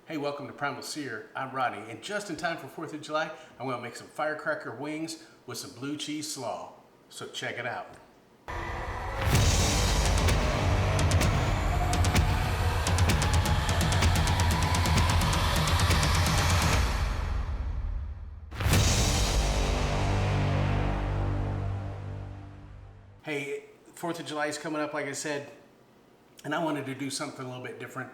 Hey, welcome to Primal Sear. I'm Rodney, and just in time for 4th of July, I'm going to make some firecracker wings with some blue cheese slaw. So check it out. Hey, 4th of July is coming up, like I said, and I wanted to do something a little bit different.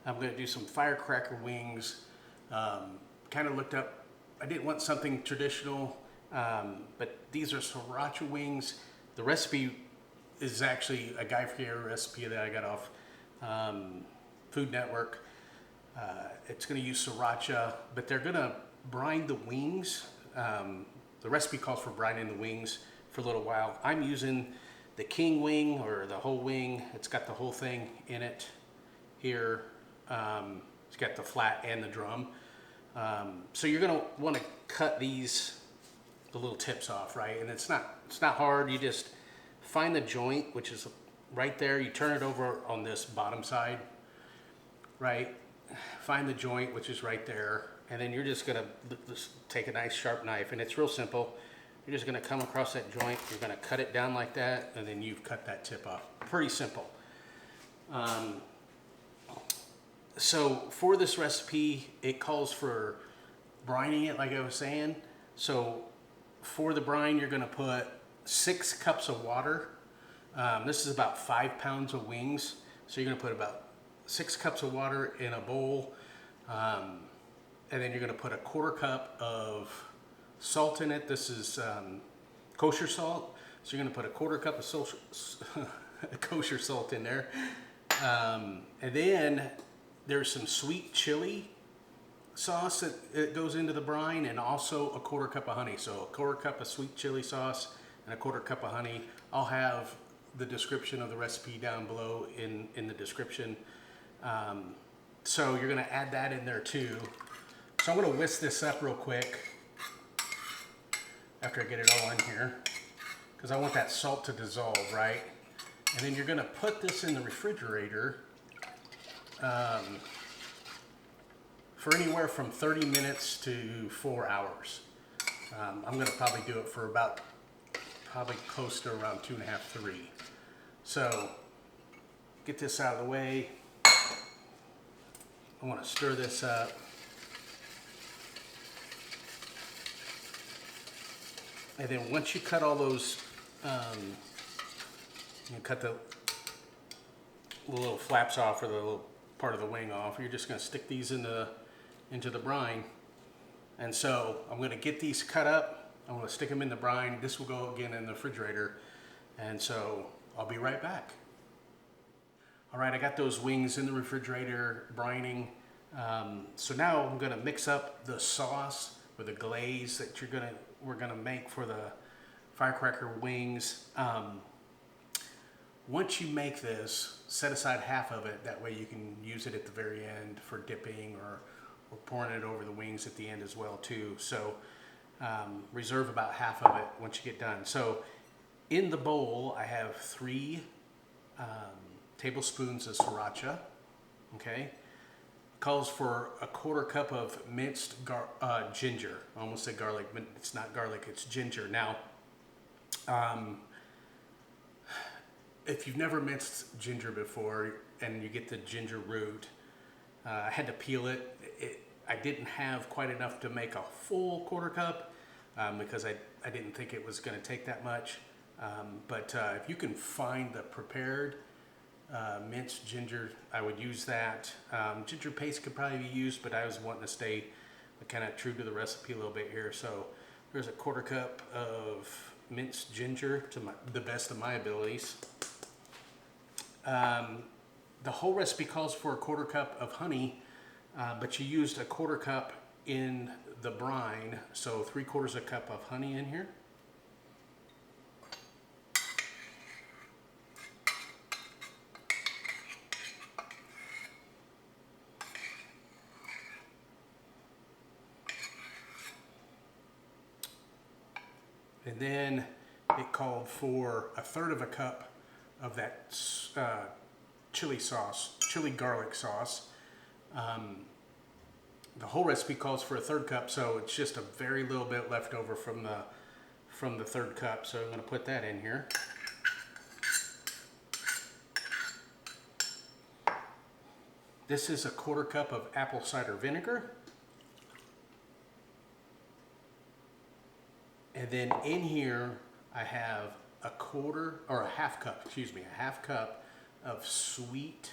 I'm going to do some firecracker wings. Kind of looked up, I didn't want something traditional, but these are Sriracha wings. The recipe is actually a Guy Fieri recipe that I got off Food Network. It's going to use Sriracha, but they're going to brine the wings. The recipe calls for brining the wings for a little while. I'm using the king wing or the whole wing. It's got the whole thing in it here. It's got the flat and the drum. So you're gonna want to cut the little tips off, right? And it's not hard. You just find the joint, which is right there. You turn it over on this bottom side, right? Find the joint, which is right there, and then you're just gonna take a nice sharp knife, and it's real simple. You're just gonna come across that joint. You're gonna cut it down like that, and then you've cut that tip off. Pretty simple. So for this recipe, it calls for brining it, like I was saying. So for the brine, you're gonna put 6 cups of water. This is about 5 pounds of wings. So you're gonna put about 6 cups of water in a bowl. And then you're gonna put a 1/4 cup of salt in it. This is kosher salt. So you're gonna put a 1/4 cup of kosher salt in there. And then there's some sweet chili sauce that goes into the brine, and also a 1/4 cup of honey. So a 1/4 cup of sweet chili sauce and a 1/4 cup of honey. I'll have the description of the recipe down below in the description. So you're gonna add that in there too. So I'm gonna whisk this up real quick after I get it all in here, because I want that salt to dissolve, right? And then you're gonna put this in the refrigerator for anywhere from 30 minutes to 4 hours. I'm going to probably do it for probably close to around 2.5, 3. So get this out of the way. I want to stir this up. And then once you cut all those, you cut the little flaps off, or the little part of the wing off, you're just going to stick these into the brine. And so I'm going to get these cut up. I'm going to stick them in the brine. This will go again in the refrigerator. And so I'll be right back. All right, I got those wings in the refrigerator brining. So now I'm going to mix up the sauce with the glaze that we're going to make for the firecracker wings. Once you make this, set aside half of it. That way you can use it at the very end for dipping or pouring it over the wings at the end as well too. So reserve about half of it once you get done. So in the bowl, I have 3 tablespoons of Sriracha. Okay, calls for a 1/4 cup of minced ginger. I almost said garlic, but it's not garlic, it's ginger. Now, if you've never minced ginger before and you get the ginger root, I had to peel it. I didn't have quite enough to make a full 1/4 cup because I didn't think it was going to take that much. But if you can find the prepared minced ginger, I would use that. Ginger paste could probably be used, but I was wanting to stay kind of true to the recipe a little bit here. So there's a 1/4 cup of minced ginger to the best of my abilities. The whole recipe calls for a 1/4 cup of honey, but you used a 1/4 cup in the brine, so 3/4 cup of honey in here. And then it called for 1/3 cup of that chili sauce, chili garlic sauce. the whole recipe calls for a 1/3 cup, so it's just a very little bit left over from the 1/3 cup. So I'm going to put that in here. This is a 1/4 cup of apple cider vinegar. And then in here, I have a 1/2 cup of sweet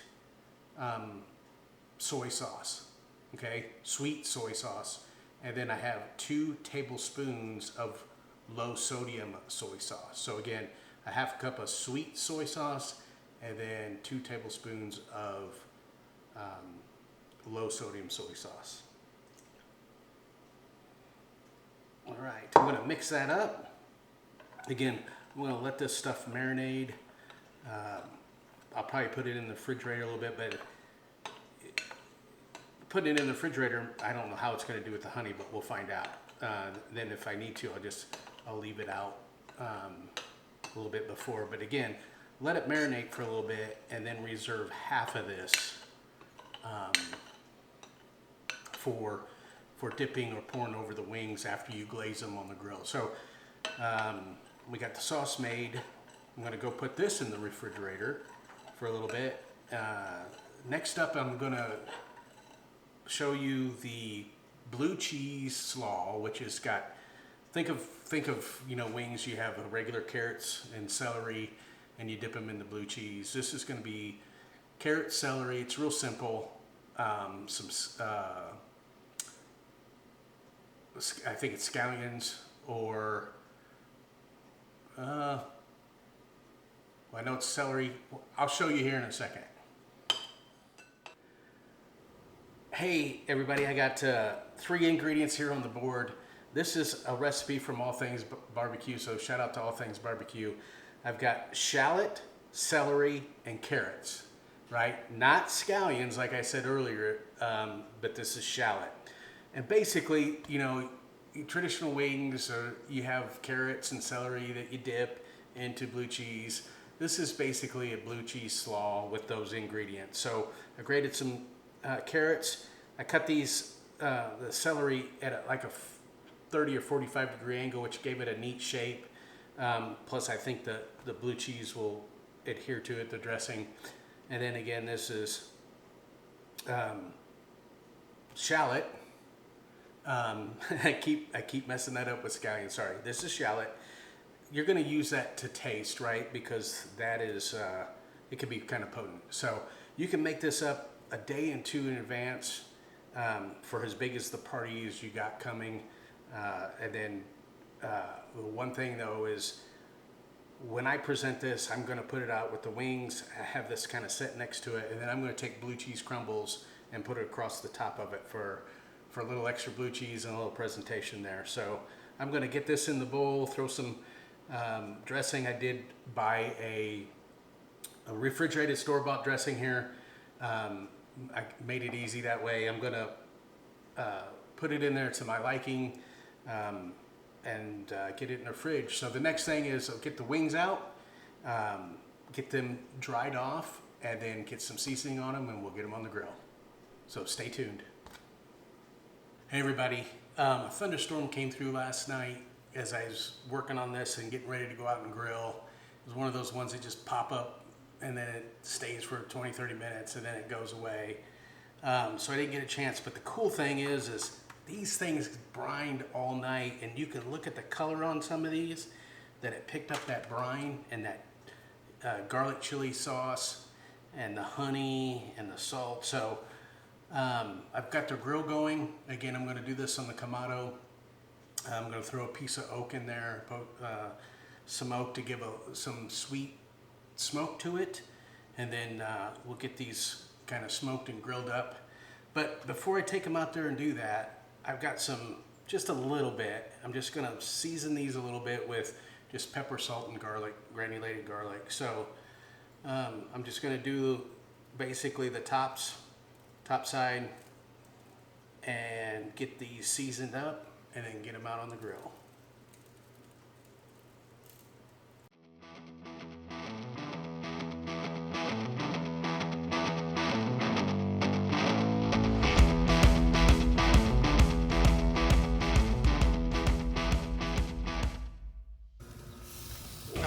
soy sauce. Okay, sweet soy sauce. And then I have 2 tablespoons of low sodium soy sauce. So again, a 1/2 cup of sweet soy sauce, and then 2 tablespoons of low sodium soy sauce. All right, I'm going to mix that up. Again, I'm going to let this stuff marinate. I'll probably put it in the refrigerator a little bit, but putting it in the refrigerator, I don't know how it's going to do with the honey, but we'll find out. Then if I need to, I'll leave it out a little bit before. But again, let it marinate for a little bit, and then reserve half of this for dipping or pouring over the wings after you glaze them on the grill. So we got the sauce made. I'm going to go put this in the refrigerator for a little bit. Next up, I'm going to show you the blue cheese slaw, which has got, think of wings. You have regular carrots and celery, and you dip them in the blue cheese. This is going to be carrot, celery. It's real simple. I think it's scallions, or I know it's celery. I'll show you here in a second. Hey everybody, I got 3 ingredients here on the board. This is a recipe from All Things Barbecue, so shout out to All Things Barbecue. I've got shallot, celery, and carrots, right? Not scallions like I said earlier, but this is shallot. And basically, traditional wings, you have carrots and celery that you dip into blue cheese. This is basically a blue cheese slaw with those ingredients. So I grated some carrots. I cut these, the celery at like a 30 or 45 degree angle, which gave it a neat shape. Plus I think the blue cheese will adhere to it, the dressing. And then again, this is shallot. I keep messing that up with scallion. Sorry, this is shallot. You're going to use that to taste, right? Because that is, it can be kind of potent. So you can make this up a day and 2 in advance for as big as the parties you got coming. And then one thing though is when I present this, I'm going to put it out with the wings. I have this kind of set next to it, and then I'm going to take blue cheese crumbles and put it across the top of it for a little extra blue cheese and a little presentation there. So I'm going to get this in the bowl, throw some dressing. I did buy a refrigerated store-bought dressing here. I made it easy that way. I'm going to put it in there to my liking and get it in the fridge. So the next thing is I'll get the wings out, get them dried off, and then get some seasoning on them, and we'll get them on the grill. So stay tuned. Hey everybody, a thunderstorm came through last night as I was working on this and getting ready to go out and grill. It was one of those ones that just pop up and then it stays for 20-30 minutes and then it goes away. So I didn't get a chance, but the cool thing is these things brined all night, and you can look at the color on some of these, that it picked up that brine and that garlic chili sauce and the honey and the salt. So I've got the grill going. Again, I'm going to do this on the Kamado. I'm going to throw a piece of oak in there, some oak to give some sweet smoke to it, and then we'll get these kind of smoked and grilled up. But before I take them out there and do that, I've got just a little bit. I'm just going to season these a little bit with just pepper, salt, and garlic, granulated garlic. So I'm just going to do basically the top side and get these seasoned up and then get them out on the grill.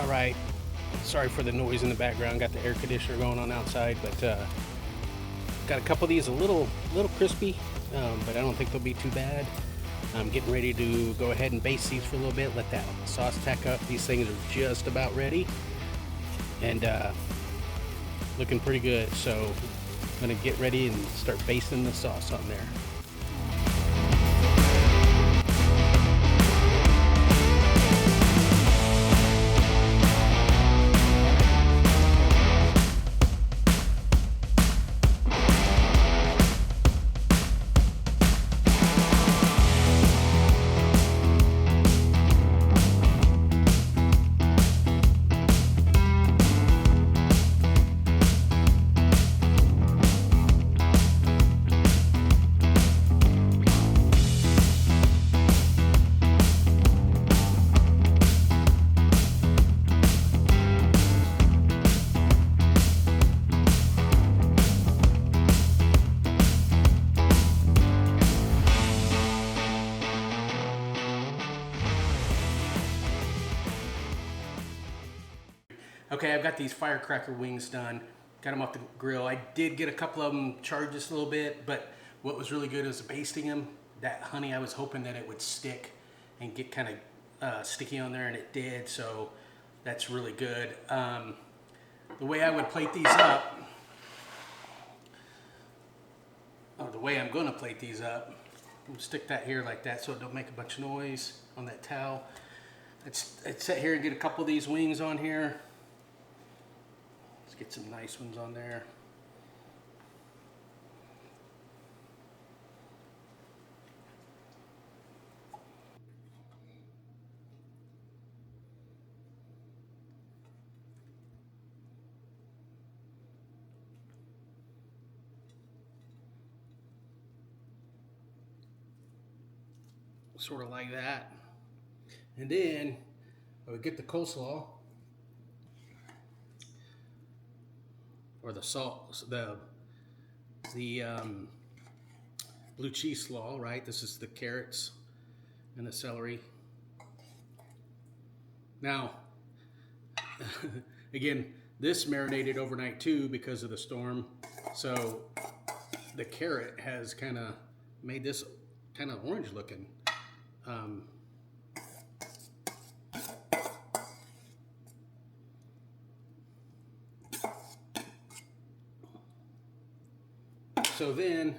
All right. Sorry for the noise in the background. Got the air conditioner going on outside, but got a couple of these a little crispy, but I don't think they'll be too bad. I'm getting ready to go ahead and baste these for a little bit, let that sauce tack up. These things are just about ready and looking pretty good. So I'm gonna get ready and start basting the sauce on there. Okay, I've got these firecracker wings done. Got them off the grill. I did get a couple of them charred just a little bit, but what was really good was basting them. That honey, I was hoping that it would stick and get kind of sticky on there, and it did, so that's really good. The way I would plate these up, the way I'm gonna plate these up, I'm stick that here like that so it don't make a bunch of noise on that towel. I'd sit here and get a couple of these wings on here. Get some nice ones on there. Sort of like that. And then I would get the coleslaw. Or the salt, the blue cheese slaw, right? This is the carrots and the celery. Now, again, this marinated overnight too because of the storm. So the carrot has kind of made this kind of orange looking. So then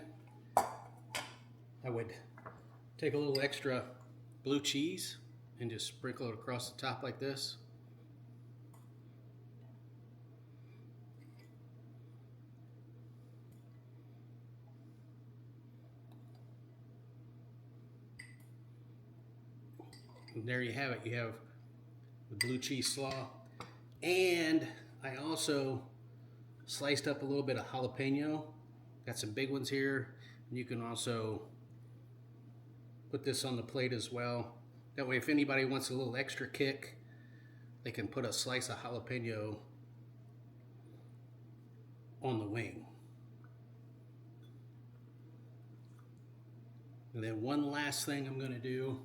I would take a little extra blue cheese and just sprinkle it across the top like this. And there you have it. You have the blue cheese slaw. And I also sliced up a little bit of jalapeno. Got some big ones here. And you can also put this on the plate as well. That way, if anybody wants a little extra kick, they can put a slice of jalapeno on the wing. And then one last thing I'm gonna do,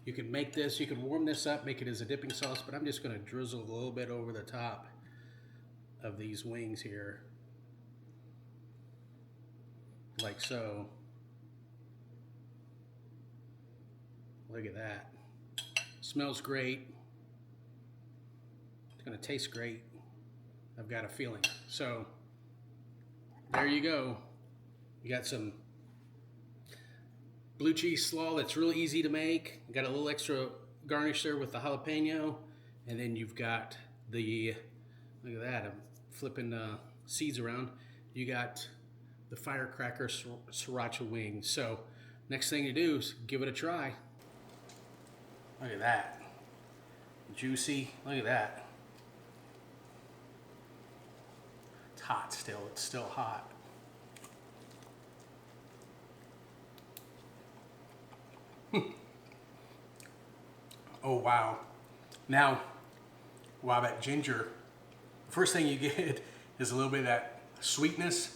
you can make this, you can warm this up, make it as a dipping sauce, but I'm just gonna drizzle a little bit over the top of these wings here. Like so. Look at that. Smells great. It's gonna taste great. I've got a feeling. So there you go. You got some blue cheese slaw that's really easy to make. You got a little extra garnish there with the jalapeno, and then you've got the, look at that, I'm flipping the seeds around. You got the Firecracker Sriracha wings. So next thing to do is give it a try. Look at that. Juicy. Look at that. It's hot still. It's still hot. Oh wow. Now, wow, that ginger, the first thing you get is a little bit of that sweetness,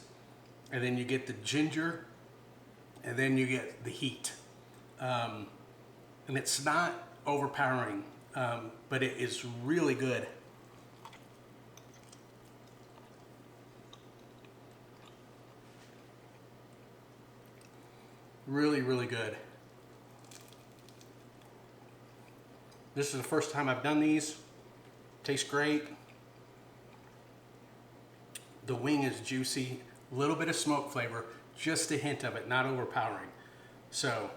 and then you get the ginger, and then you get the heat. And it's not overpowering, but it is really good. Really, really good. This is the first time I've done these. Tastes great. The wing is juicy, a little bit of smoke flavor, just a hint of it, not overpowering. So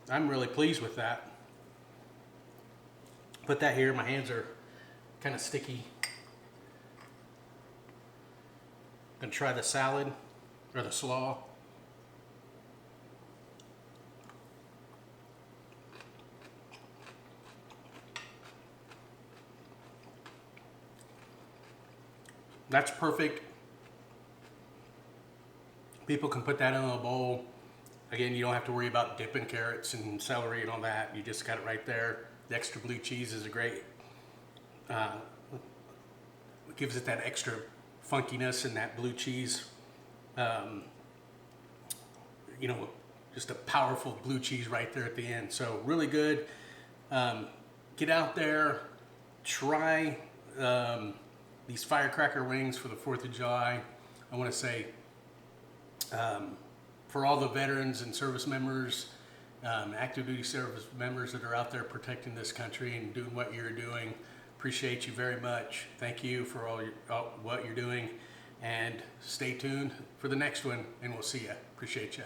I'm really pleased with that. Put that here, my hands are kind of sticky. Gonna try the salad, or the slaw. That's perfect. People can put that in a bowl. Again, you don't have to worry about dipping carrots and celery and all that. You just got it right there. The extra blue cheese is a great, gives it that extra funkiness and that blue cheese. You know, just a powerful blue cheese right there at the end. So really good. Get out there, try these firecracker wings for the 4th of July. I want to say for all the veterans and service members, active duty service members that are out there protecting this country and doing what you're doing, appreciate you very much. Thank you for all what you're doing, and stay tuned for the next one, and we'll see you. Appreciate you.